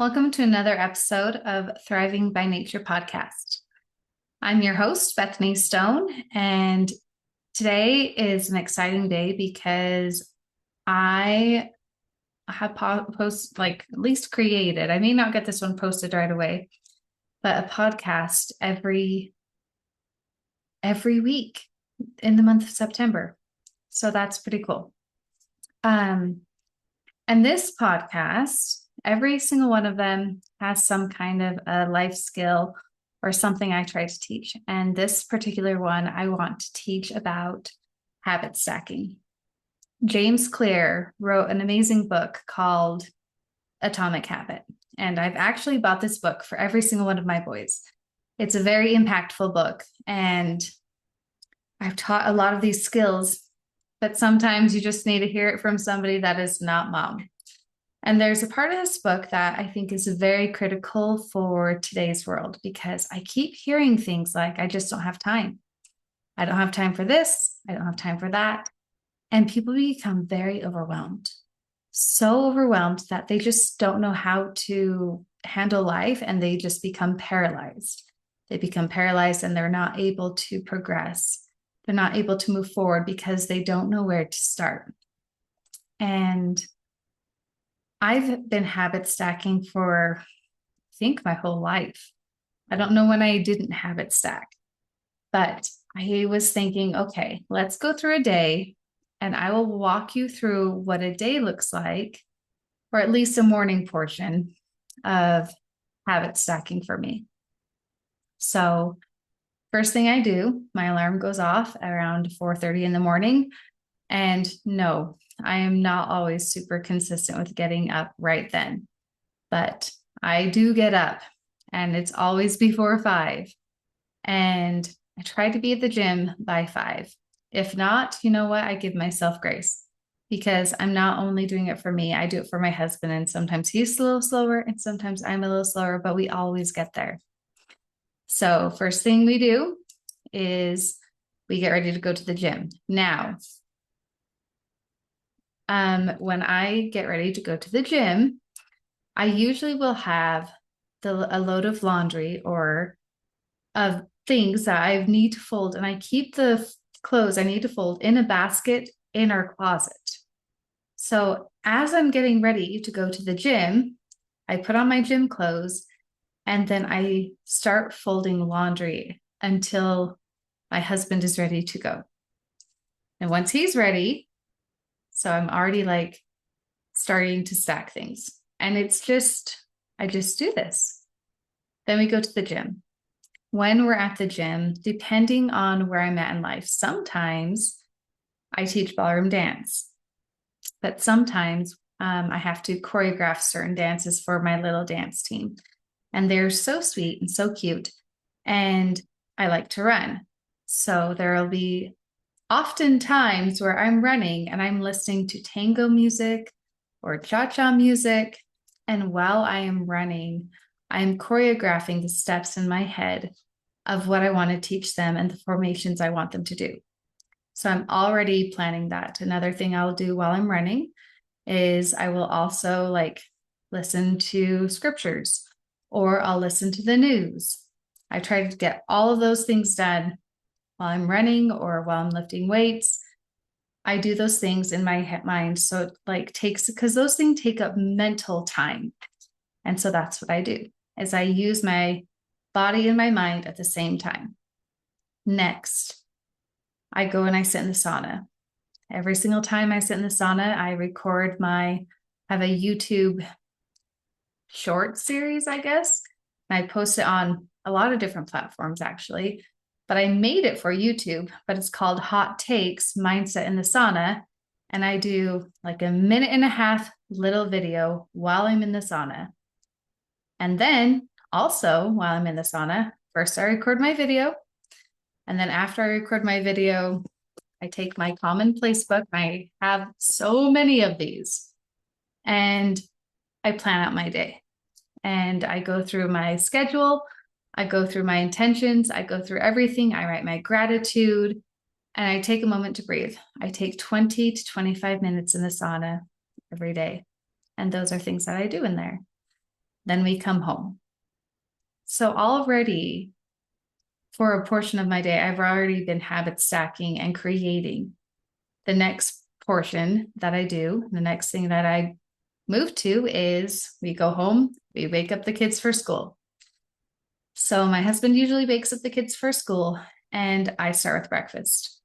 Welcome to another episode of Thriving by Nature podcast. I'm your host, Bethany Stone, and today is an exciting day because I have at least created, I may not get this one posted right away, but a podcast every week in the month of September. So that's pretty cool. And this podcast, every single one of them has some kind of a life skill or something I try to teach. And this particular one, I want to teach about habit stacking. James Clear wrote an amazing book called Atomic Habit. And I've actually bought this book for every single one of my boys. It's a very impactful book. And I've taught a lot of these skills, but sometimes you just need to hear it from somebody that is not mom. And there's a part of this book that I think is very critical for today's world because I keep hearing things like, I just don't have time. I don't have time for this. I don't have time for that. And people become very overwhelmed, so overwhelmed that they just don't know how to handle life and they just become paralyzed. They become paralyzed and they're not able to progress. They're not able to move forward because they don't know where to start. And I've been habit stacking for, I think, my whole life. I don't know when I didn't habit stack, but I was thinking, okay, let's go through a day and I will walk you through what a day looks like, or at least a morning portion of habit stacking for me. So first thing I do, my alarm goes off around 4:30 in the morning. And no, I am not always super consistent with getting up right then, but I do get up and it's always before 5. And I try to be at the gym by 5. If not, you know what? I give myself grace because I'm not only doing it for me, I do it for my husband. And sometimes he's a little slower and sometimes I'm a little slower, but we always get there. So first thing we do is we get ready to go to the gym. Now, when I get ready to go to the gym, I usually will have a load of laundry or of things that I need to fold, and I keep the clothes I need to fold in a basket in our closet. So as I'm getting ready to go to the gym, I put on my gym clothes and then I start folding laundry until my husband is ready to go. And once he's ready, so I'm already like starting to stack things. And I just do this. Then we go to the gym. When we're at the gym, depending on where I'm at in life, sometimes I teach ballroom dance, but sometimes I have to choreograph certain dances for my little dance team. And they're so sweet and so cute. And I like to run. So there'll be often times where I'm running and I'm listening to tango music or cha-cha music. And while I am running, I'm choreographing the steps in my head of what I want to teach them and the formations I want them to do. So I'm already planning that. Another thing I'll do while I'm running is I will also listen to scriptures or I'll listen to the news. I try to get all of those things done while I'm running or while I'm lifting weights. I do those things in my mind. So it takes, because those things take up mental time. And so that's what I do, is I use my body and my mind at the same time. Next, I go and I sit in the sauna. Every single time I sit in the sauna, I have a YouTube short series, I guess. And I post it on a lot of different platforms, actually. But I made it for YouTube, but it's called Hot Takes Mindset in the Sauna. And I do like a 1.5-minute little video while I'm in the sauna. And then also while I'm in the sauna, first I record my video. And then after I record my video, I take my commonplace book. I have so many of these. And I plan out my day. And I go through my schedule. I go through my intentions. I go through everything. I write my gratitude. And I take a moment to breathe. I take 20 to 25 minutes in the sauna every day. And those are things that I do in there. Then we come home. So already for a portion of my day, I've already been habit stacking and creating. The next portion that I do, the next thing that I move to is we go home, we wake up the kids for school. So my husband usually wakes up the kids for school and I start with breakfast.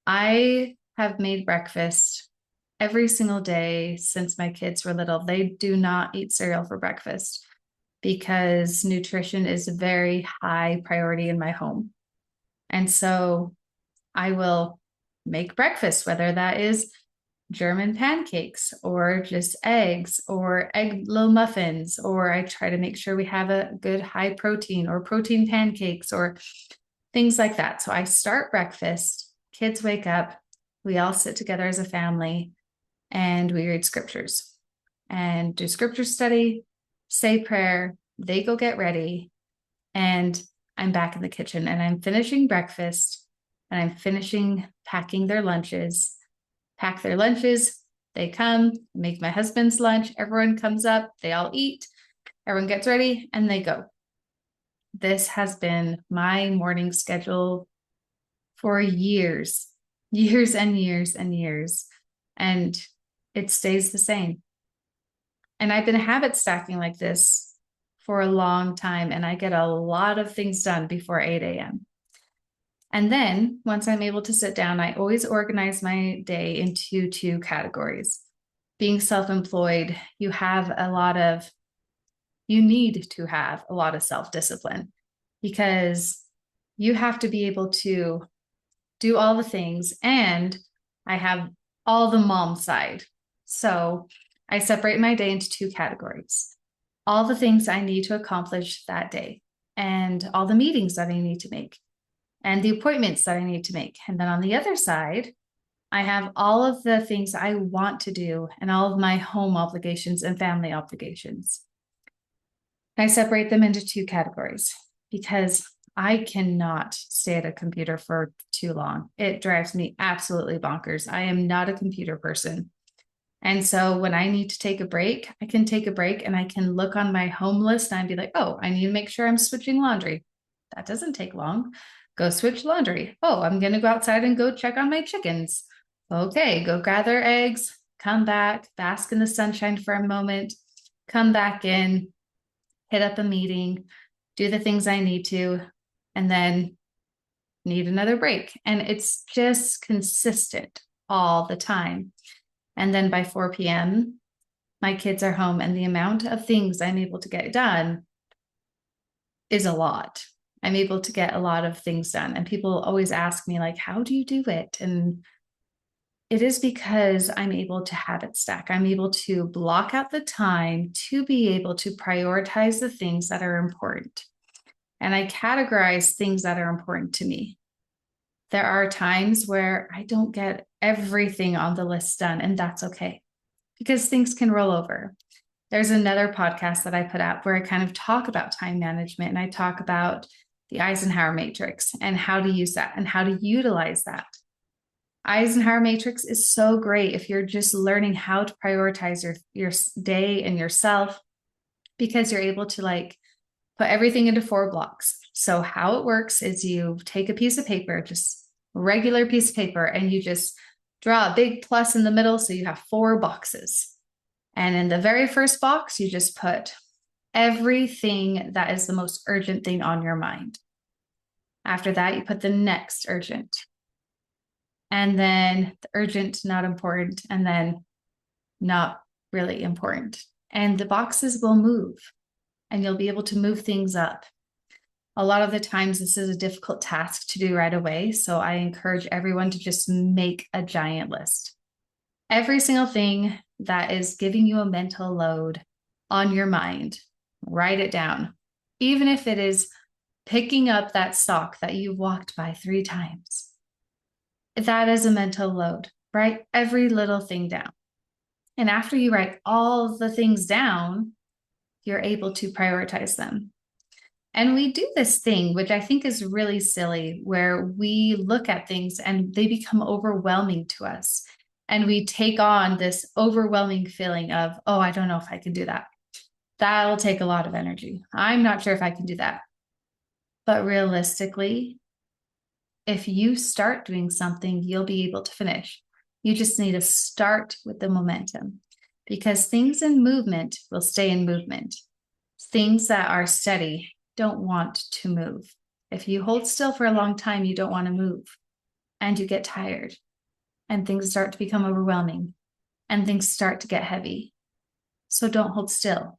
I have made breakfast every single day since my kids were little. They do not eat cereal for breakfast because nutrition is a very high priority in my home. And so I will make breakfast, whether that is German pancakes or just eggs or egg little muffins, or I try to make sure we have a good high protein or protein pancakes or things like that. So I start breakfast, kids wake up, we all sit together as a family and we read scriptures and do scripture study, say prayer, they go get ready, and I'm back in the kitchen and I'm finishing breakfast and I'm finishing packing their lunches, pack their lunches. They come, make my husband's lunch. Everyone comes up, they all eat, everyone gets ready, and they go. This has been my morning schedule for years, years and years and years. And it stays the same. And I've been habit stacking like this for a long time, and I get a lot of things done before 8 a.m. And then once I'm able to sit down, I always organize my day into two categories. Being self-employed, you need to have a lot of self-discipline because you have to be able to do all the things. And I have all the mom side. So I separate my day into two categories. All the things I need to accomplish that day and all the meetings that I need to make and the appointments that I need to make. And then on the other side, I have all of the things I want to do and all of my home obligations and family obligations. I separate them into two categories because I cannot stay at a computer for too long. It drives me absolutely bonkers. I am not a computer person. And so when I need to take a break, I can take a break and I can look on my home list and I'd be like, oh, I need to make sure I'm switching laundry. That doesn't take long. Go switch laundry. Oh, I'm going to go outside and go check on my chickens. Okay, go gather eggs, come back, bask in the sunshine for a moment, come back in, hit up a meeting, do the things I need to, and then need another break. And it's just consistent all the time. And then by 4 p.m., my kids are home, and the amount of things I'm able to get done is a lot. I'm able to get a lot of things done. And people always ask me, like, how do you do it? And it is because I'm able to habit stack. I'm able to block out the time to be able to prioritize the things that are important. And I categorize things that are important to me. There are times where I don't get everything on the list done, and that's okay because things can roll over. There's another podcast that I put out where I kind of talk about time management and I talk about the Eisenhower matrix and how to use that and how to utilize that. Eisenhower matrix is so great if you're just learning how to prioritize your day and yourself, because you're able to like put everything into 4 blocks. So how it works is you take a piece of paper, just a regular piece of paper, and you just draw a big plus in the middle. So you have 4 boxes. And in the very first box, you just put everything that is the most urgent thing on your mind. After that, you put the next urgent. And then the urgent, not important, and then not really important. And the boxes will move and you'll be able to move things up. A lot of the times, this is a difficult task to do right away. So I encourage everyone to just make a giant list. Every single thing that is giving you a mental load on your mind, write it down. Even if it is picking up that sock that you walked by 3 times. That is a mental load. Write every little thing down. And after you write all the things down, you're able to prioritize them. And we do this thing, which I think is really silly, where we look at things and they become overwhelming to us. And we take on this overwhelming feeling of, oh, I don't know if I can do that. That'll take a lot of energy. I'm not sure if I can do that. But realistically, if you start doing something, you'll be able to finish. You just need to start with the momentum because things in movement will stay in movement. Things that are steady don't want to move. If you hold still for a long time, you don't want to move and you get tired and things start to become overwhelming and things start to get heavy. So don't hold still.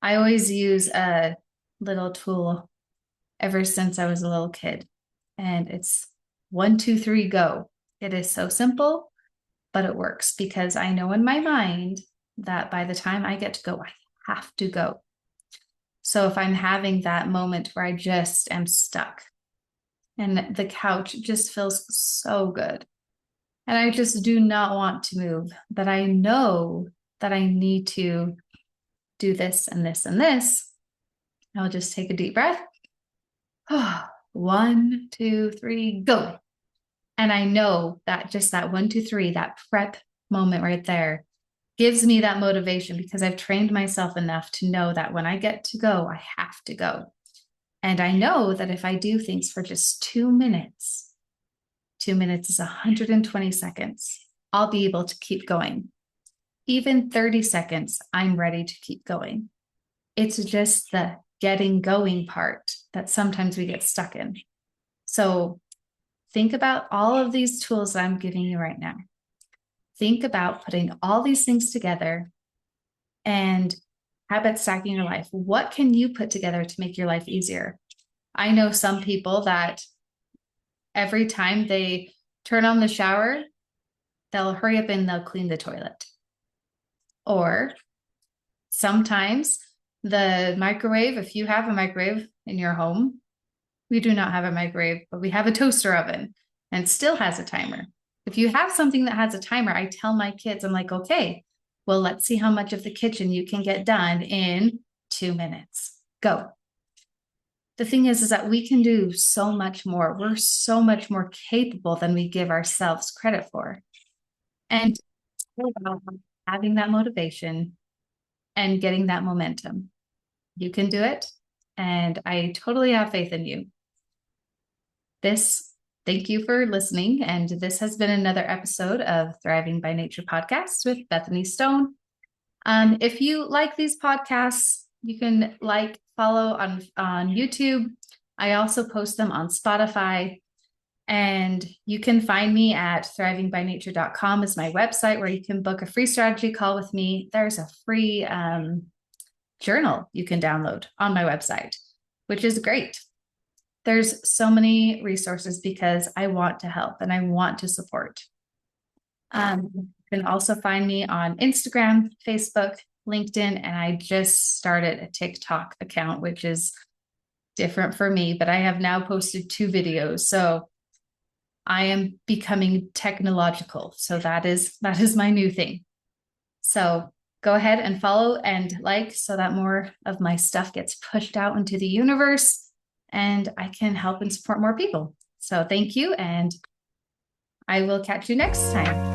I always use a little tool ever since I was a little kid, and it's 1, 2, 3, go. It is so simple, but it works because I know in my mind that by the time I get to go, I have to go. So if I'm having that moment where I just am stuck and the couch just feels so good and I just do not want to move, but I know that I need to do this and this and this, I'll just take a deep breath. 1, 2, 3, go. And I know that just that 1, 2, 3, that prep moment right there gives me that motivation because I've trained myself enough to know that when I get to go, I have to go. And I know that if I do things for just 2 minutes, 2 minutes is 120 seconds, I'll be able to keep going. Even 30 seconds, I'm ready to keep going. It's just the getting going part that sometimes we get stuck in. So think about all of these tools that I'm giving you right now. Think about putting all these things together and habit stacking your life. What can you put together to make your life easier? I know some people that every time they turn on the shower, they'll hurry up and they'll clean the toilet. Or sometimes the microwave, if you have a microwave in your home, we do not have a microwave, but we have a toaster oven and it still has a timer. If you have something that has a timer, I tell my kids, I'm like, okay, well, let's see how much of the kitchen you can get done in 2 minutes. Go. The thing is that we can do so much more. We're so much more capable than we give ourselves credit for. And having that motivation and getting that momentum. You can do it. And I totally have faith in you. Thank you for listening. And this has been another episode of Thriving by Nature podcast with Bethany Stone. If you like these podcasts, you can follow on YouTube. I also post them on Spotify. And you can find me at thrivingbynature.com is my website where you can book a free strategy call with me. There's a free journal you can download on my website, which is great. There's so many resources because I want to help and I want to support. You can also find me on Instagram, Facebook, LinkedIn, and I just started a TikTok account, which is different for me, but I have now posted 2 videos. So I am becoming technological. So that is my new thing. So go ahead and follow and like so that more of my stuff gets pushed out into the universe and I can help and support more people. So thank you, and I will catch you next time.